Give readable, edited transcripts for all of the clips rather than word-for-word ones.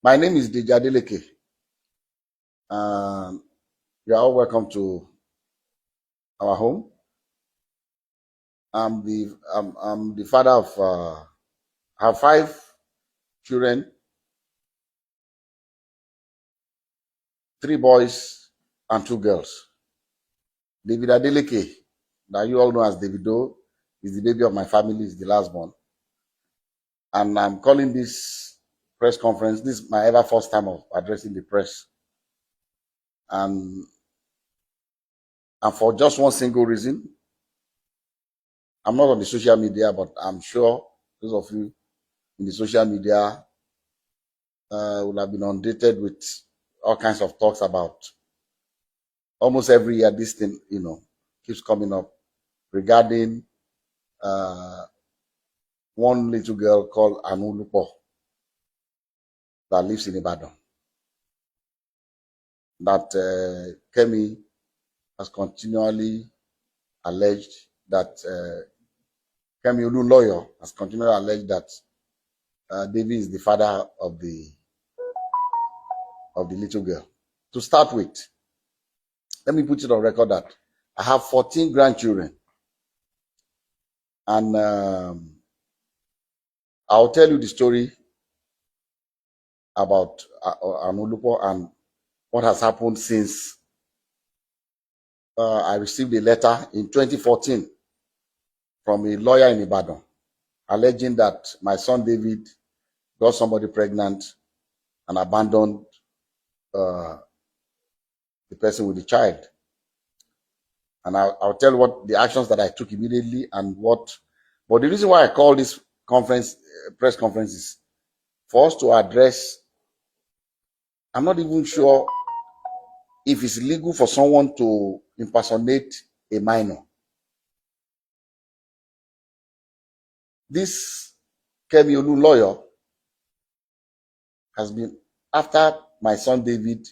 My name is Adeleke. You are all welcome to our home. I'm the father of I have 5 children, 3 boys and 2 girls. David Adeleke, that you all know as Davido, is the baby of my family, is the last born. And I'm calling this press conference. This is my ever first time of addressing the press. And for just one single reason. I'm not on the social media, but I'm sure those of you in the social media will have been inundated with all kinds of talks about almost every year this thing, keeps coming up regarding one little girl called Adeleke that lives in Ibadan. That Kemi has continually alleged that Kemi lawyer has continually alleged that David is the father of the little girl. To start with, let me put it on record that I have 14 grandchildren, and I'll tell you the story about Adeleke and what has happened since I received a letter in 2014 from a lawyer in Ibadan alleging that my son David got somebody pregnant and abandoned the person with the child. And I'll tell you what the actions that I took immediately and what. But the reason why I call this press conference is for us to address. I'm not even sure if it's legal for someone to impersonate a minor. This Kemi lawyer has been after my son David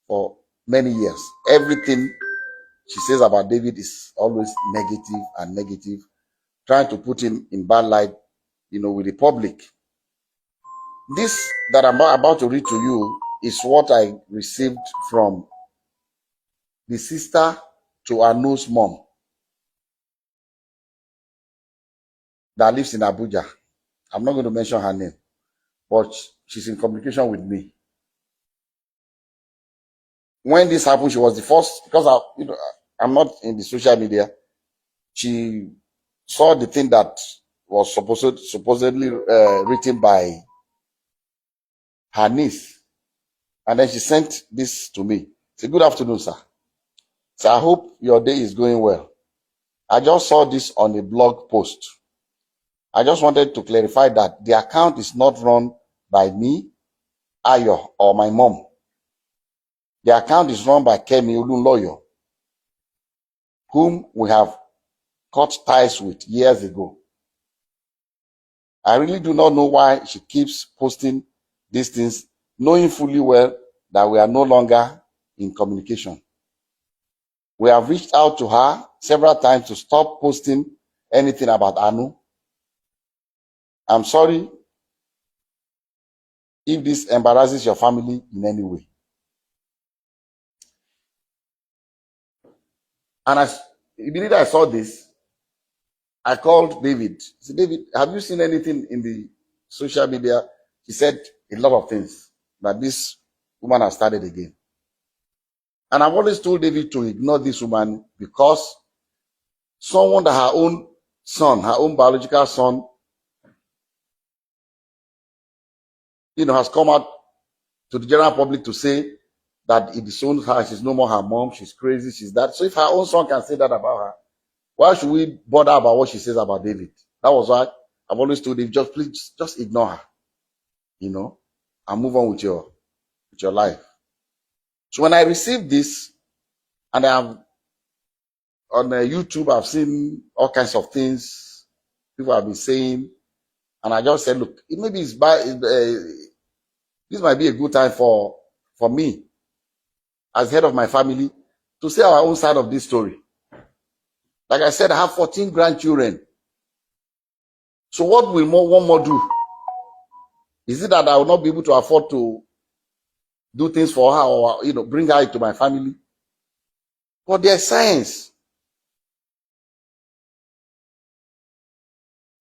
for many years. Everything she says about David is always negative, trying to put him in bad light, with the public. This that I'm about to read to you is what I received from the sister to Anu's mom that lives in Abuja. I'm not going to mention her name, but she's in communication with me. When this happened, she was the first, because I'm not in the social media. She saw the thing that was supposedly written by her niece, and then she sent this to me. Say, "Good afternoon, sir. So I hope your day is going well. I just saw this on a blog post. I just wanted to clarify that the account is not run by me, Ayo, or my mom. The account is run by Kemi lawyer, whom we have cut ties with years ago. I really do not know why she keeps posting these things, knowing fully well that we are no longer in communication. We have reached out to her several times to stop posting anything about Anu. I'm sorry if this embarrasses your family in any way." And immediately I saw this, I called David. I said, "David, have you seen anything in the social media?" He said a lot of things, that this woman has started again. And I've always told David to ignore this woman, because someone that her own son, her own biological son, has come out to the general public to say that it disowns her, she's no more her mom, she's crazy, she's that. So if her own son can say that about her, why should we bother about what she says about David? That was why I've always told David, just ignore her, and move on with your life. So when I received this, and I'm on YouTube, I've seen all kinds of things people have been saying, and I just said, look, maybe this might be a good time for me, as head of my family, to say our own side of this story. Like I said, I have 14 grandchildren. So what will one more do? Is it that I will not be able to afford to do things for her, or bring her into my family. But there's science,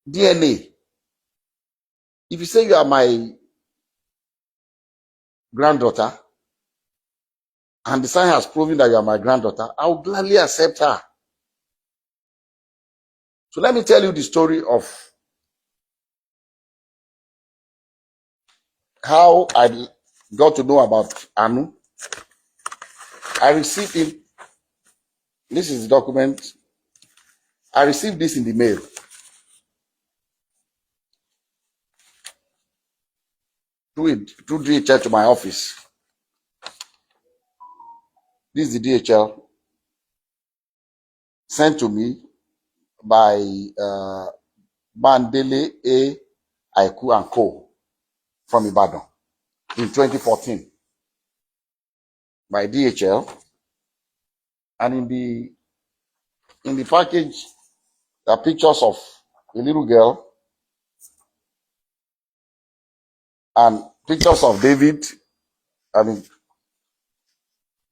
DNA. If you say you are my granddaughter, and the science has proven that you are my granddaughter, I will gladly accept her. So let me tell you the story of how I got to know about Anu. I received it. This is the document. I received this in the mail. Through DHL to my office. This is the DHL sent to me by Bandele A. Aiku and Co. from Ibadan in 2014 by DHL. And in the package, there are pictures of a little girl and pictures of David. I mean,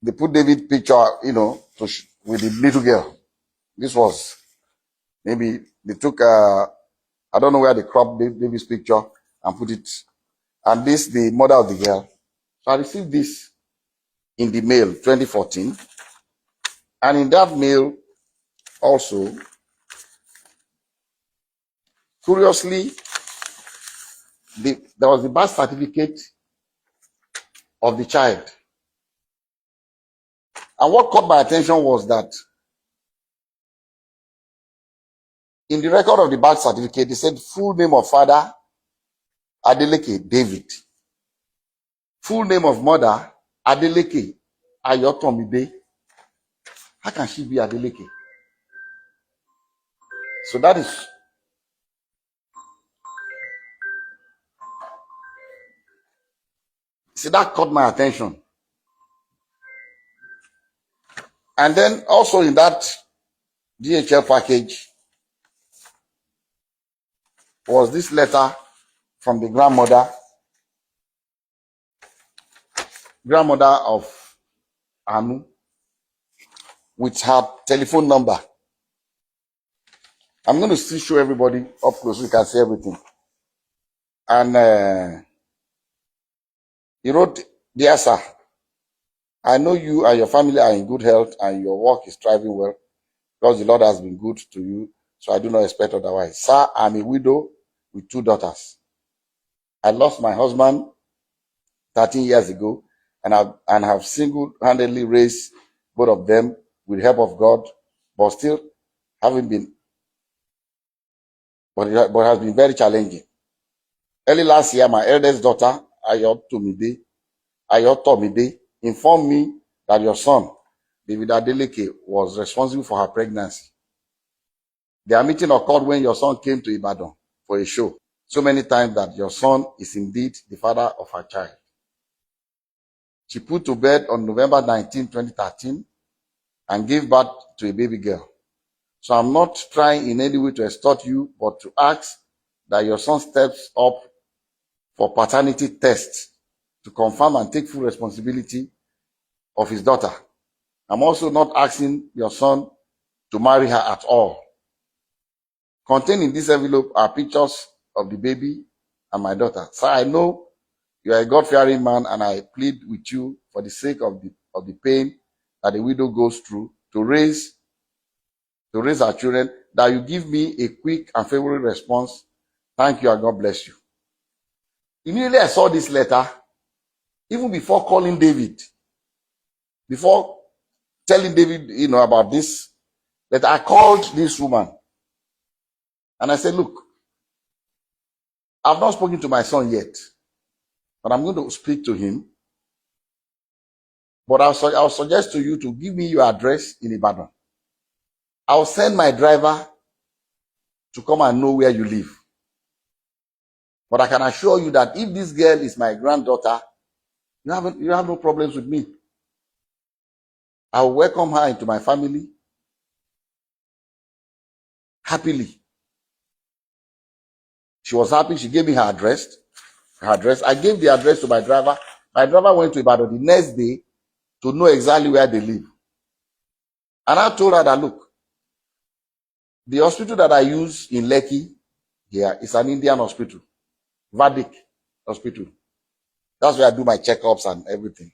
they put David picture, with the little girl. This was maybe they took I don't know where they cropped David's picture and put it, and this the mother of the girl. So I received this in the mail 2014, and in that mail also, curiously, there was the birth certificate of the child. And what caught my attention was that in the record of the birth certificate, they said full name of father, Adeleke, David. Full name of mother, Adeleke, Ayotomide. How can she be Adeleke? So that caught my attention. And then also in that DHL package was this letter from the grandmother of Anu, with her telephone number. I'm going to still show everybody up close so you can see everything. And he wrote, "Dear sir, I know you and your family are in good health and your work is thriving well because the Lord has been good to you, so I do not expect otherwise. Sir, I'm a widow with 2 daughters. I lost my husband 13 years ago and have single-handedly raised both of them with the help of God, but still haven't been, but it has been very challenging. Early last year, my eldest daughter, Ayotomide, informed me that your son, David Adeleke, was responsible for her pregnancy. Their meeting occurred when your son came to Ibadan for a show, so many times that your son is indeed the father of her child. She put to bed on November 19, 2013, and gave birth to a baby girl. So I'm not trying in any way to extort you, but to ask that your son steps up for paternity tests to confirm and take full responsibility of his daughter. I'm also not asking your son to marry her at all. Contained in this envelope are pictures of the baby and my daughter. Sir, I know you are a God-fearing man, and I plead with you for the sake of the pain that the widow goes through to raise our children, that you give me a quick and favorable response. Thank you, and God bless you." Immediately I saw this letter, even before calling David, before telling David, about this letter, I called this woman and I said, "Look, I've not spoken to my son yet, but I'm going to speak to him. But I'll suggest to you to give me your address in Ibadan. I'll send my driver to come and know where you live. But I can assure you that if this girl is my granddaughter, you have no problems with me. I will welcome her into my family happily." She was happy. She gave me her address. I gave the address to my driver My driver went to Ibadan the next day to know exactly where they live. And I told her that, look, the hospital that I use in Lekki here is an Indian hospital, Vedic hospital. That's where I do my checkups and everything.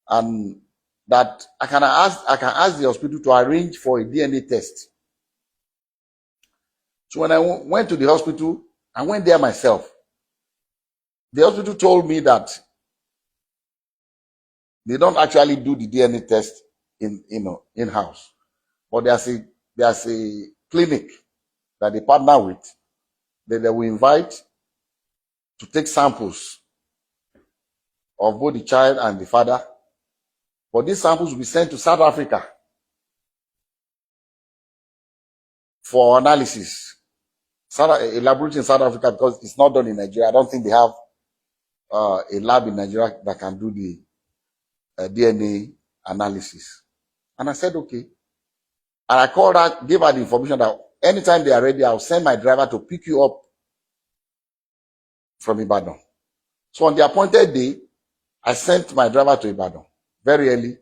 And that I can ask the hospital to arrange for a DNA test. So when I went to the hospital, I went there myself. The hospital told me that they don't actually do the DNA test in house, but there's a clinic that they partner with that they will invite to take samples of both the child and the father. But these samples will be sent to South Africa for analysis. A laboratory in South Africa, because it's not done in Nigeria. I don't think they have a lab in Nigeria that can do the DNA analysis. And I said, okay. And I called her, gave her the information that anytime they are ready, I'll send my driver to pick you up from Ibadan. So on the appointed day, I sent my driver to Ibadan very early.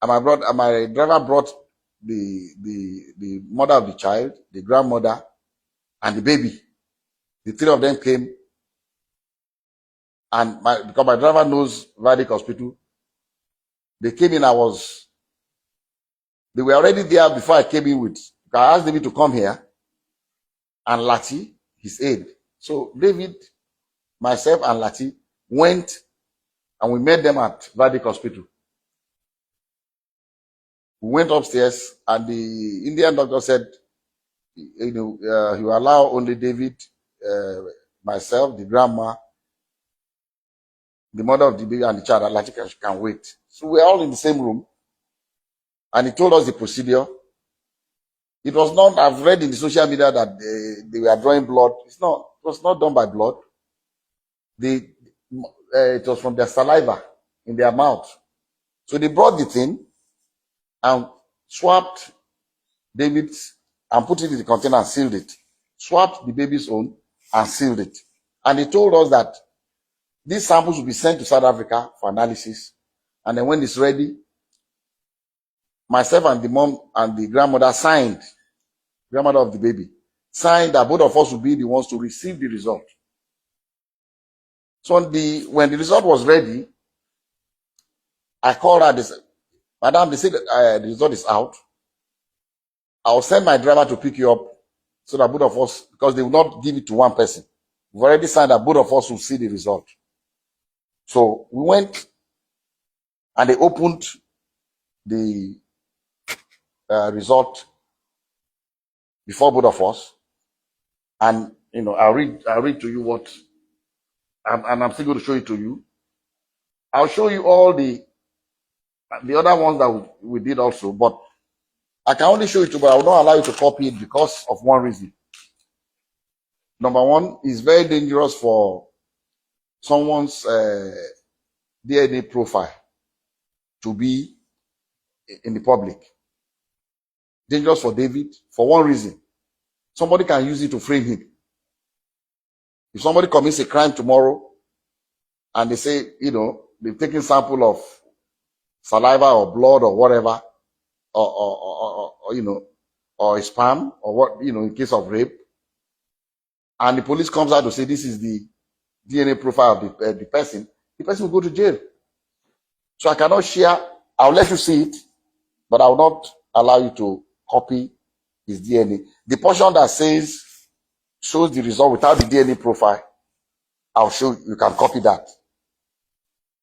And my driver brought the mother of the child, the grandmother, and the baby. The three of them came. And because my driver knows Vedic Hospital, they came in. They were already there before I came in with. I asked David to come here and Lati, his aide. So David, myself, and Lati went and we met them at Vedic Hospital. We went upstairs and the Indian doctor said, he will allow only David, myself, the grandma, the mother of the baby, and the child. Lati can wait. So we're all in the same room. And he told us the procedure. It was not, I've read in the social media that they were drawing blood. It was not done by blood. It was from their saliva in their mouth. So they brought the thing and swapped David's and put it in the container and sealed it. Swapped the baby's own and sealed it. And they told us that these samples will be sent to South Africa for analysis. And then when it's ready, myself and the mom and the grandmother signed, grandmother of the baby, signed that both of us will be the ones to receive the result. So when the result was ready, I called her. They said, Madam, they said the result is out. I'll send my driver to pick you up so that both of us, because they will not give it to one person. We've already signed that both of us will see the result. So we went and they opened the result before both of us. And, I'll read to you what, and I'm still going to show it to you. I'll show you all the other ones that we did also, but I can only show it to you, but I will not allow you to copy it because of one reason. Number one, it's very dangerous for someone's DNA profile to be in the public. Dangerous for David for one reason. Somebody can use it to frame him. If somebody commits a crime tomorrow and they say, they've taken sample of saliva or blood or whatever, or a sperm or what, in case of rape, and the police comes out to say this is the DNA profile of the person will go to jail. So I cannot share. I'll let you see it, but I will not allow you to copy his DNA. The portion that shows the result without the DNA profile, I'll show you can copy that.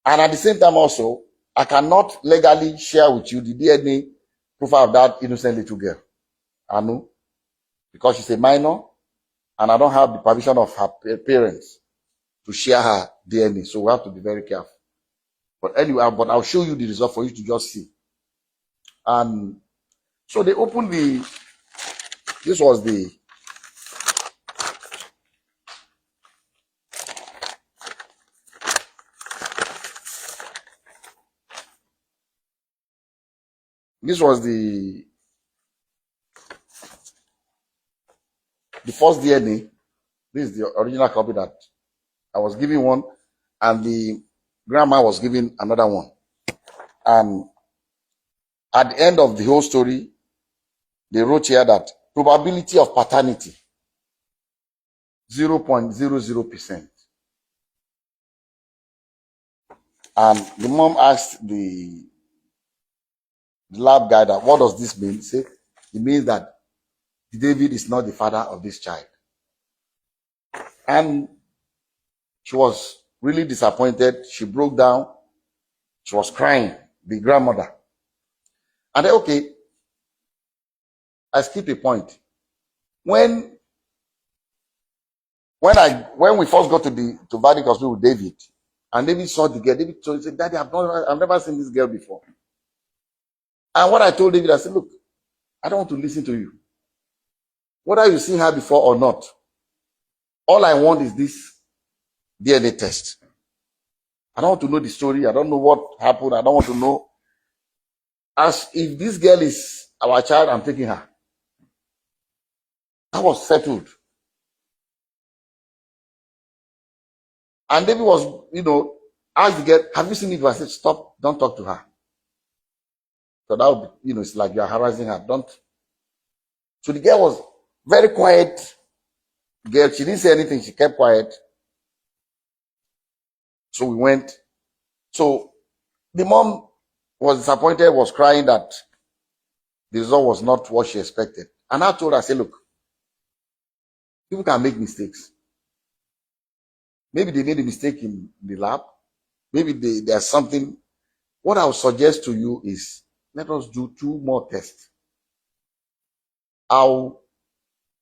And at the same time also, I cannot legally share with you the DNA profile of that innocent little girl, Anu, because she's a minor and I don't have the permission of her parents to share her DNA. So we have to be very careful. But anyway, I'll show you the result for you to just see. And so they opened this was the first DNA. This is the original copy that I was giving one, and the grandma was giving another one. And at the end of the whole story, they wrote here that probability of paternity 0.00%. And the mom asked the lab guy that, what does this mean? He said, it means that David is not the father of this child. And she was really disappointed. She broke down. She was crying, the grandmother. And then, okay, I skipped a point. When we first got to Vadic Hospital with David, and David saw the girl, David told, he said, Daddy, I've never seen this girl before. And what I told David, I said, look, I don't want to listen to you. Whether you've seen her before or not, all I want is this DNA test. I don't want to know the story. I don't know what happened. I don't want to know. As if this girl is our child, I'm taking her. That was settled. And David was, asked the girl, have you seen it? I said, stop, don't talk to her. So that would be, it's like you're harassing her. Don't. So the girl was very quiet. Girl, she didn't say anything. She kept quiet. So we went. So the mom was disappointed, was crying that the result was not what she expected. And I told her, I said, look, people can make mistakes. Maybe they made a mistake in the lab. Maybe there's something. What I would suggest to you is, let us do 2 more tests. I'll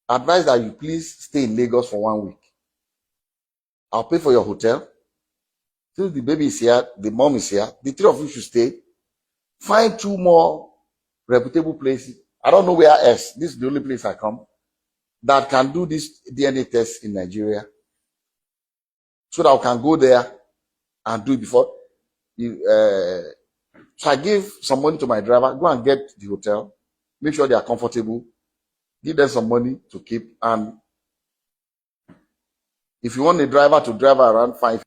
advise that you please stay in Lagos for 1 week. I'll pay for your hotel. Since the baby is here, the mom is here, the 3 of you should stay. Find 2 more reputable places. I don't know where else. This is the only place I come that can do this DNA test in Nigeria. So that I can go there and do it before. So I gave some money to my driver. Go and get the hotel. Make sure they are comfortable. Give them some money to keep. And if you want a driver to drive around, fine.